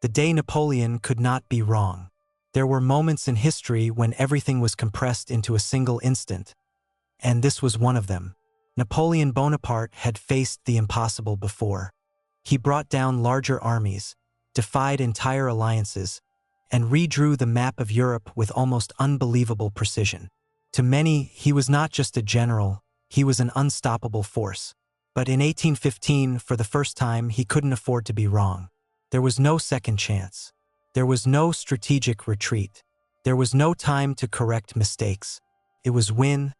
The day Napoleon could not be wrong. There were moments in history when everything was compressed into a single instant, and this was one of them. Napoleon Bonaparte had faced the impossible before. He brought down larger armies, defied entire alliances, and redrew the map of Europe with almost unbelievable precision. To many, he was not just a general, he was an unstoppable force. But in 1815, for the first time, he couldn't afford to be wrong. There was no second chance. There was no strategic retreat. There was no time to correct mistakes. It was win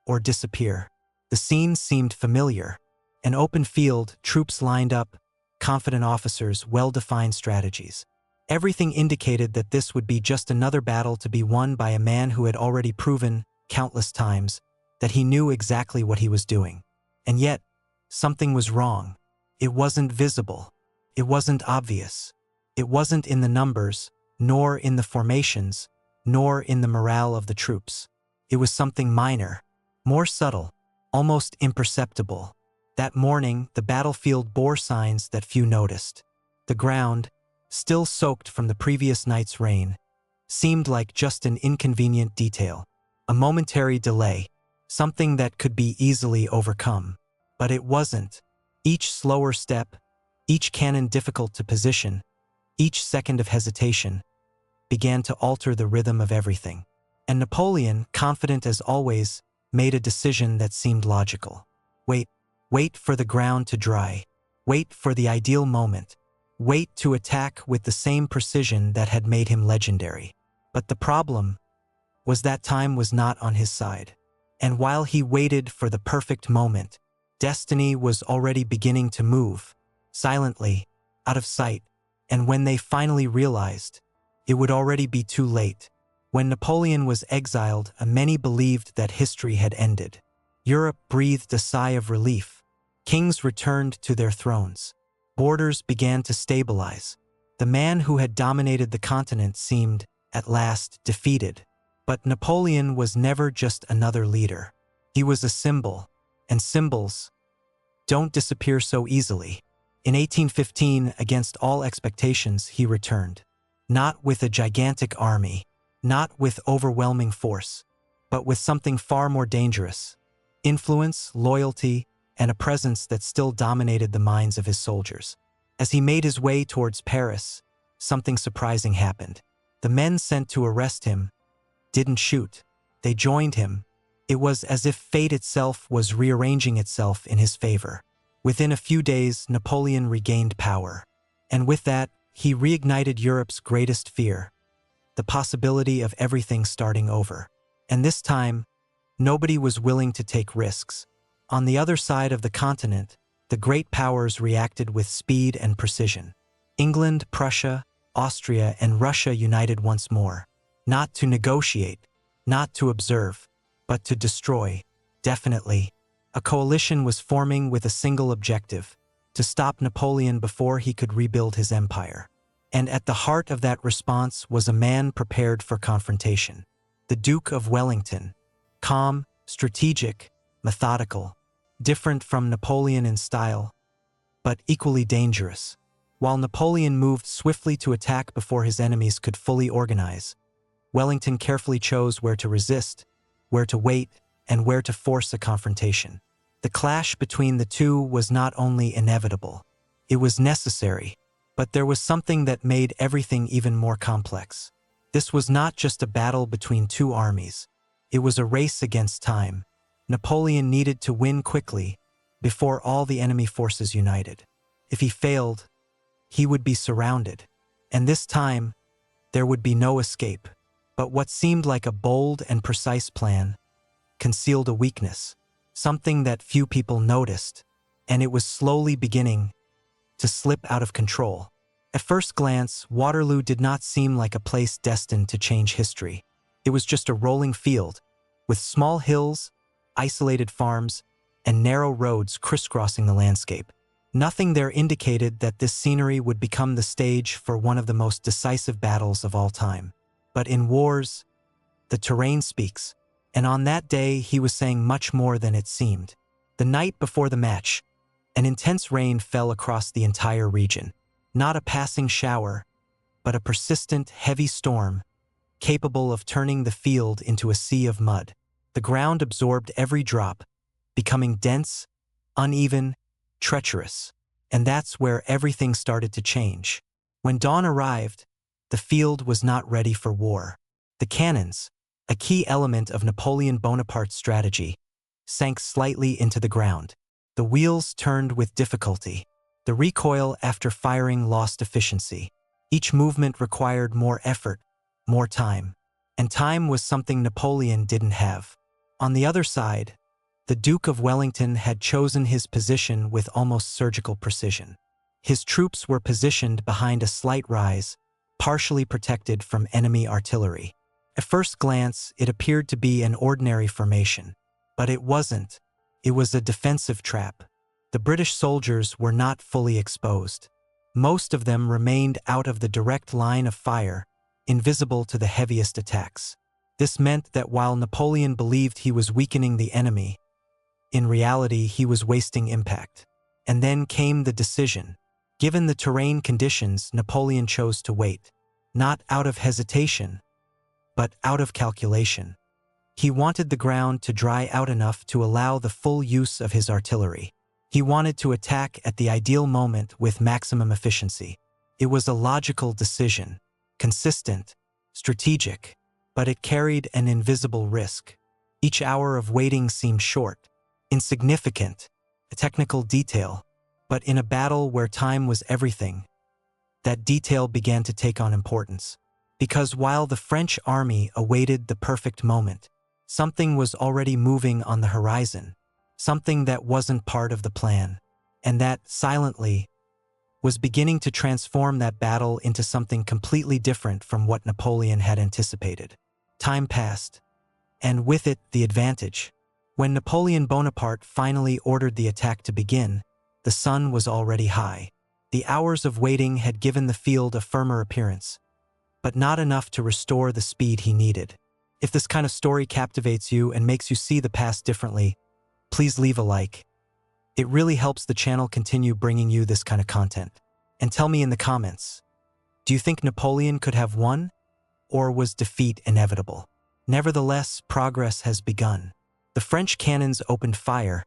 or disappear. The scene seemed familiar. An open field, troops lined up, confident officers, well-defined strategies. Everything indicated that this would be just another battle to be won by a man who had already proven, countless times, that he knew exactly what he was doing. And yet, something was wrong. It wasn't visible. It wasn't obvious. It wasn't in the numbers, nor in the formations, nor in the morale of the troops. It was something minor, more subtle, almost imperceptible. That morning, the battlefield bore signs that few noticed. The ground, still soaked from the previous night's rain, seemed like just an inconvenient detail, a momentary delay, something that could be easily overcome. But it wasn't. Each slower step, each cannon difficult to position, each second of hesitation, began to alter the rhythm of everything. And Napoleon, confident as always, made a decision that seemed logical. Wait for the ground to dry. Wait for the ideal moment. Wait to attack with the same precision that had made him legendary. But the problem was that time was not on his side. And while he waited for the perfect moment, destiny was already beginning to move, silently, out of sight. And when they finally realized, it would already be too late. When Napoleon was exiled, many believed that history had ended. Europe breathed a sigh of relief. Kings returned to their thrones. Borders began to stabilize. The man who had dominated the continent seemed, at last, defeated. But Napoleon was never just another leader. He was a symbol, and symbols don't disappear so easily. In 1815, against all expectations, he returned. Not with a gigantic army, not with overwhelming force, but with something far more dangerous: influence, loyalty, and a presence that still dominated the minds of his soldiers. As he made his way towards Paris, something surprising happened. The men sent to arrest him didn't shoot. They joined him. It was as if fate itself was rearranging itself in his favor. Within a few days, Napoleon regained power. And with that, he reignited Europe's greatest fear: the possibility of everything starting over. And this time, nobody was willing to take risks. On the other side of the continent, the great powers reacted with speed and precision. England, Prussia, Austria, and Russia united once more. Not to negotiate, not to observe, but to destroy. Definitely, a coalition was forming with a single objective: to stop Napoleon before he could rebuild his empire. And at the heart of that response was a man prepared for confrontation: the Duke of Wellington. Calm, strategic, methodical, different from Napoleon in style, but equally dangerous. While Napoleon moved swiftly to attack before his enemies could fully organize, Wellington carefully chose where to resist, where to wait, and where to force a confrontation. The clash between the two was not only inevitable, it was necessary, but there was something that made everything even more complex. This was not just a battle between two armies. It was a race against time. Napoleon needed to win quickly, before all the enemy forces united. If he failed, he would be surrounded. And this time, there would be no escape. But what seemed like a bold and precise plan concealed a weakness, something that few people noticed, and it was slowly beginning to slip out of control. At first glance, Waterloo did not seem like a place destined to change history. It was just a rolling field, with small hills, isolated farms, and narrow roads crisscrossing the landscape. Nothing there indicated that this scenery would become the stage for one of the most decisive battles of all time. But in wars, the terrain speaks, and on that day he was saying much more than it seemed. The night before the match, an intense rain fell across the entire region. Not a passing shower, but a persistent, heavy storm, capable of turning the field into a sea of mud. The ground absorbed every drop, becoming dense, uneven, treacherous. And that's where everything started to change. When dawn arrived, the field was not ready for war. The cannons, a key element of Napoleon Bonaparte's strategy, sank slightly into the ground. The wheels turned with difficulty. The recoil after firing lost efficiency. Each movement required more effort, more time. And time was something Napoleon didn't have. On the other side, the Duke of Wellington had chosen his position with almost surgical precision. His troops were positioned behind a slight rise, partially protected from enemy artillery. At first glance, it appeared to be an ordinary formation. But it wasn't. It was a defensive trap. The British soldiers were not fully exposed. Most of them remained out of the direct line of fire, invisible to the heaviest attacks. This meant that while Napoleon believed he was weakening the enemy, in reality he was wasting impact. And then came the decision. Given the terrain conditions, Napoleon chose to wait. Not out of hesitation, but out of calculation. He wanted the ground to dry out enough to allow the full use of his artillery. He wanted to attack at the ideal moment with maximum efficiency. It was a logical decision, consistent, strategic, but it carried an invisible risk. Each hour of waiting seemed short, insignificant, a technical detail, but in a battle where time was everything, that detail began to take on importance. Because while the French army awaited the perfect moment, something was already moving on the horizon, something that wasn't part of the plan, and that, silently, was beginning to transform that battle into something completely different from what Napoleon had anticipated. Time passed, and with it the advantage. When Napoleon Bonaparte finally ordered the attack to begin, the sun was already high. The hours of waiting had given the field a firmer appearance, but not enough to restore the speed he needed. If this kind of story captivates you and makes you see the past differently, please leave a like. It really helps the channel continue bringing you this kind of content. And tell me in the comments, do you think Napoleon could have won, or was defeat inevitable? Nevertheless, progress has begun. The French cannons opened fire,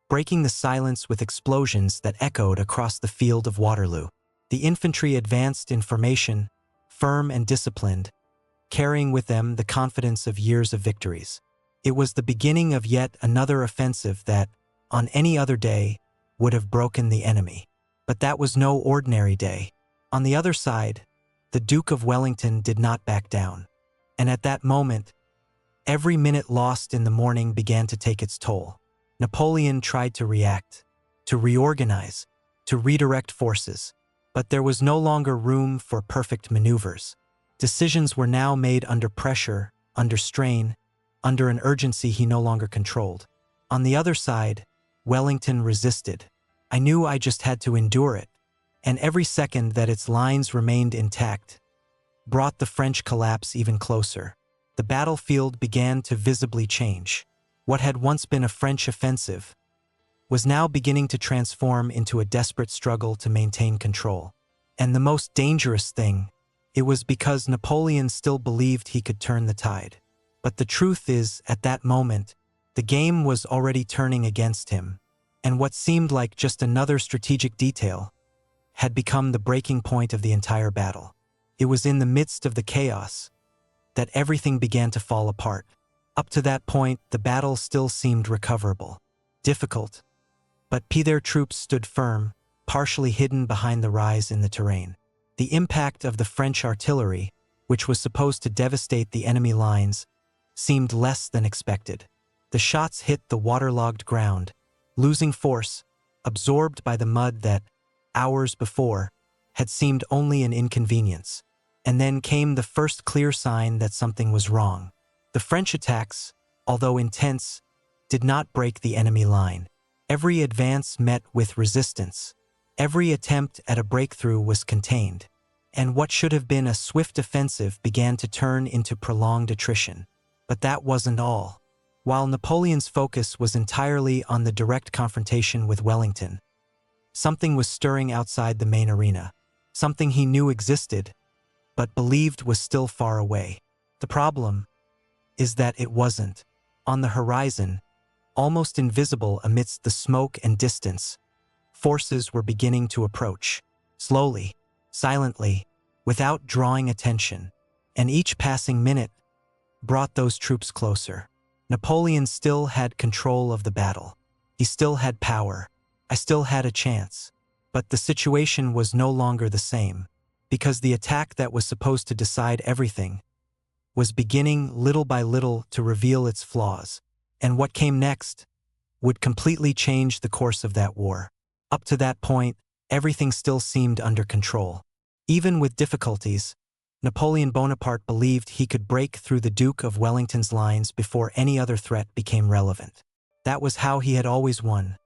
breaking the silence with explosions that echoed across the field of Waterloo. The infantry advanced in formation, firm and disciplined, carrying with them the confidence of years of victories. It was the beginning of yet another offensive that, on any other day, would have broken the enemy. But that was no ordinary day. On the other side, the Duke of Wellington did not back down. And at that moment, every minute lost in the morning began to take its toll. Napoleon tried to react, to reorganize, to redirect forces. But there was no longer room for perfect maneuvers. Decisions were now made under pressure, under strain, under an urgency he no longer controlled. On the other side, Wellington resisted. I knew I just had to endure it, and every second that its lines remained intact brought the French collapse even closer. The battlefield began to visibly change. What had once been a French offensive was now beginning to transform into a desperate struggle to maintain control. And the most dangerous thing, it was because Napoleon still believed he could turn the tide. But the truth is, at that moment, the game was already turning against him, and what seemed like just another strategic detail had become the breaking point of the entire battle. It was in the midst of the chaos that everything began to fall apart. Up to that point, the battle still seemed recoverable, difficult, but their troops stood firm, partially hidden behind the rise in the terrain. The impact of the French artillery, which was supposed to devastate the enemy lines, seemed less than expected. The shots hit the waterlogged ground, losing force, absorbed by the mud that, hours before, had seemed only an inconvenience. And then came the first clear sign that something was wrong. The French attacks, although intense, did not break the enemy line. Every advance met with resistance. Every attempt at a breakthrough was contained. And what should have been a swift offensive began to turn into prolonged attrition. But that wasn't all. While Napoleon's focus was entirely on the direct confrontation with Wellington, something was stirring outside the main arena. Something he knew existed, but believed was still far away. The problem is that it wasn't. On the horizon, almost invisible amidst the smoke and distance, forces were beginning to approach, slowly, silently, without drawing attention, and each passing minute brought those troops closer. Napoleon still had control of the battle. He still had power. I still had a chance. But the situation was no longer the same, because the attack that was supposed to decide everything was beginning little by little to reveal its flaws, and what came next would completely change the course of that war. Up to that point, everything still seemed under control. Even with difficulties, Napoleon Bonaparte believed he could break through the Duke of Wellington's lines before any other threat became relevant. That was how he had always won.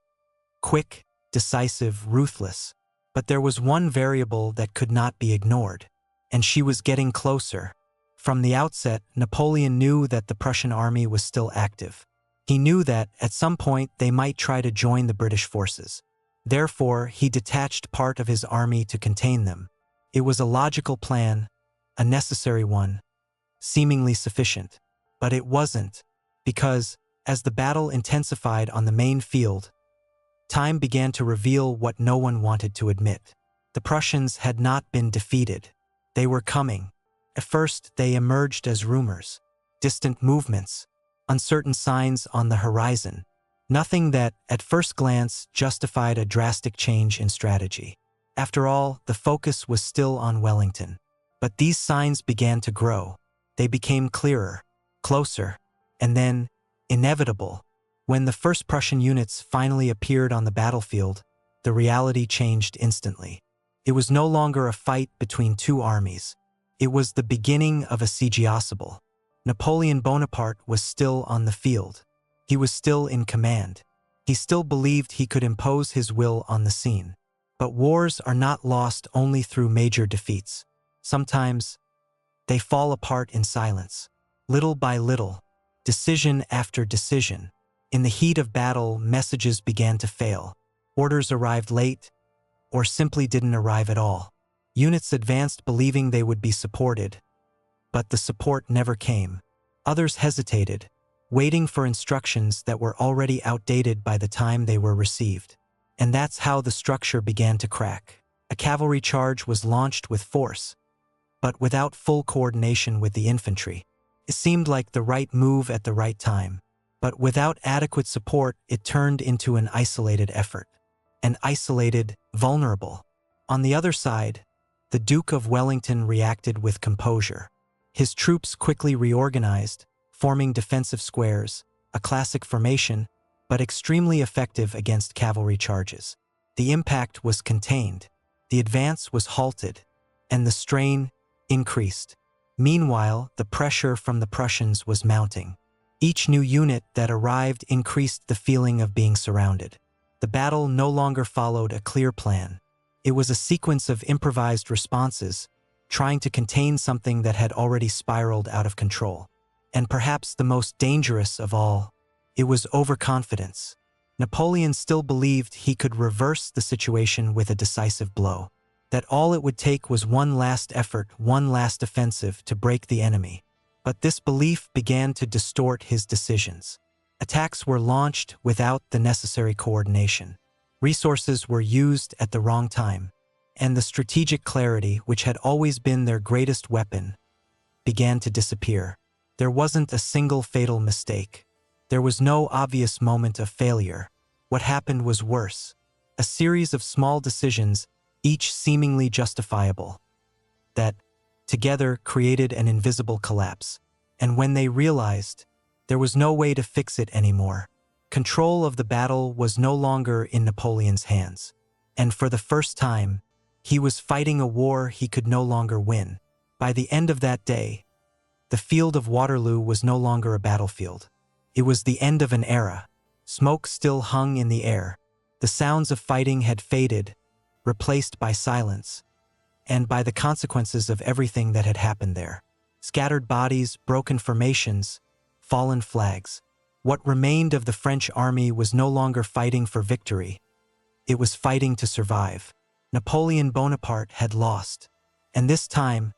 Quick, decisive, ruthless. But there was one variable that could not be ignored, and she was getting closer. From the outset, Napoleon knew that the Prussian army was still active. He knew that, at some point, they might try to join the British forces. Therefore, he detached part of his army to contain them. It was a logical plan, a necessary one, seemingly sufficient. But it wasn't, because, as the battle intensified on the main field, time began to reveal what no one wanted to admit. The Prussians had not been defeated. They were coming. At first, they emerged as rumors, distant movements, uncertain signs on the horizon. Nothing that, at first glance, justified a drastic change in strategy. After all, the focus was still on Wellington. But these signs began to grow. They became clearer, closer, and then inevitable. When the first Prussian units finally appeared on the battlefield, the reality changed instantly. It was no longer a fight between two armies. It was the beginning of a siege. Napoleon Bonaparte was still on the field. He was still in command. He still believed he could impose his will on the scene. But wars are not lost only through major defeats. Sometimes, they fall apart in silence, little by little, decision after decision. In the heat of battle, messages began to fail. Orders arrived late, or simply didn't arrive at all. Units advanced believing they would be supported, but the support never came. Others hesitated, waiting for instructions that were already outdated by the time they were received. And that's how the structure began to crack. A cavalry charge was launched with force, but without full coordination with the infantry. It seemed like the right move at the right time. But without adequate support, it turned into an isolated effort. An isolated, vulnerable. On the other side, the Duke of Wellington reacted with composure. His troops quickly reorganized, forming defensive squares, a classic formation, but extremely effective against cavalry charges. The impact was contained, the advance was halted, and the strain increased. Meanwhile, the pressure from the Prussians was mounting. Each new unit that arrived increased the feeling of being surrounded. The battle no longer followed a clear plan. It was a sequence of improvised responses, trying to contain something that had already spiraled out of control. And perhaps the most dangerous of all, it was overconfidence. Napoleon still believed he could reverse the situation with a decisive blow. That all it would take was one last effort, one last offensive to break the enemy. But this belief began to distort his decisions. Attacks were launched without the necessary coordination. Resources were used at the wrong time, and the strategic clarity, which had always been their greatest weapon, began to disappear. There wasn't a single fatal mistake. There was no obvious moment of failure. What happened was worse. A series of small decisions, each seemingly justifiable, that together created an invisible collapse. And when they realized, there was no way to fix it anymore. Control of the battle was no longer in Napoleon's hands. And for the first time, he was fighting a war he could no longer win. By the end of that day, the field of Waterloo was no longer a battlefield. It was the end of an era. Smoke still hung in the air. The sounds of fighting had faded, replaced by silence, and by the consequences of everything that had happened there. Scattered bodies, broken formations, fallen flags. What remained of the French army was no longer fighting for victory. It was fighting to survive. Napoleon Bonaparte had lost. And this time,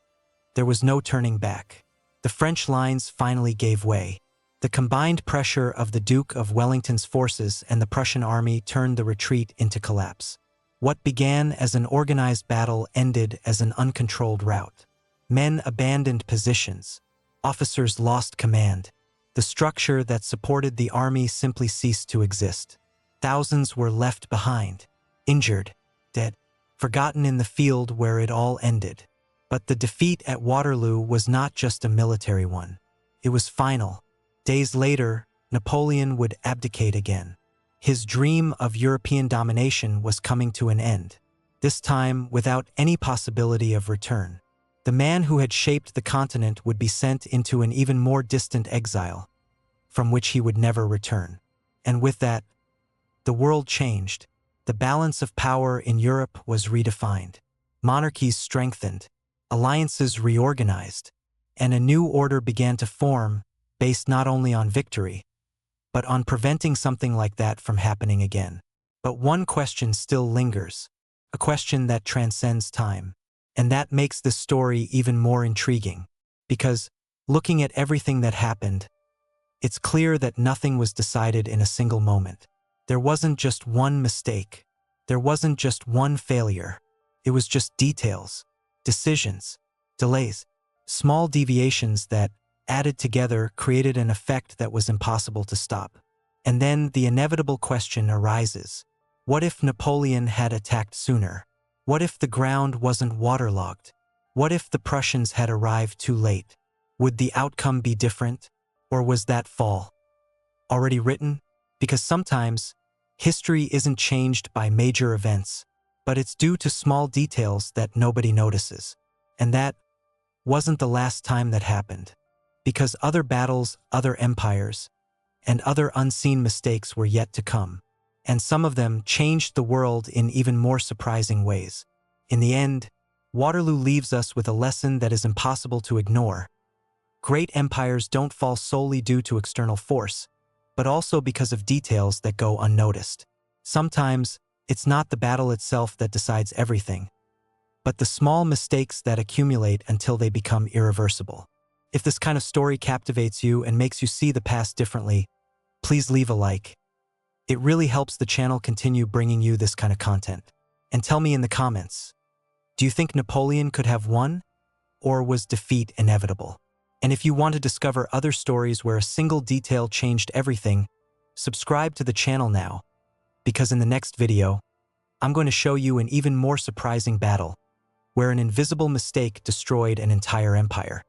there was no turning back. The French lines finally gave way. The combined pressure of the Duke of Wellington's forces and the Prussian army turned the retreat into collapse. What began as an organized battle ended as an uncontrolled rout. Men abandoned positions. Officers lost command. The structure that supported the army simply ceased to exist. Thousands were left behind, injured, dead, forgotten in the field where it all ended. But the defeat at Waterloo was not just a military one. It was final. Days later, Napoleon would abdicate again. His dream of European domination was coming to an end, this time without any possibility of return. The man who had shaped the continent would be sent into an even more distant exile, from which he would never return. And with that, the world changed. The balance of power in Europe was redefined. Monarchies strengthened, alliances reorganized, and a new order began to form, based not only on victory, but on preventing something like that from happening again. But one question still lingers, a question that transcends time. And that makes this story even more intriguing, because, looking at everything that happened, it's clear that nothing was decided in a single moment. There wasn't just one mistake. There wasn't just one failure. It was just details, decisions, delays, small deviations that, added together, created an effect that was impossible to stop. And then the inevitable question arises. What if Napoleon had attacked sooner? What if the ground wasn't waterlogged? What if the Prussians had arrived too late? Would the outcome be different? Or was that fall already written? Because sometimes, history isn't changed by major events, but it's due to small details that nobody notices. And that wasn't the last time that happened. Because other battles, other empires, and other unseen mistakes were yet to come. And some of them changed the world in even more surprising ways. In the end, Waterloo leaves us with a lesson that is impossible to ignore. Great empires don't fall solely due to external force, but also because of details that go unnoticed. Sometimes, it's not the battle itself that decides everything, but the small mistakes that accumulate until they become irreversible. If this kind of story captivates you and makes you see the past differently, please leave a like. It really helps the channel continue bringing you this kind of content. And tell me in the comments, do you think Napoleon could have won? Or was defeat inevitable? And if you want to discover other stories where a single detail changed everything, subscribe to the channel now, because in the next video, I'm going to show you an even more surprising battle, where an invisible mistake destroyed an entire empire.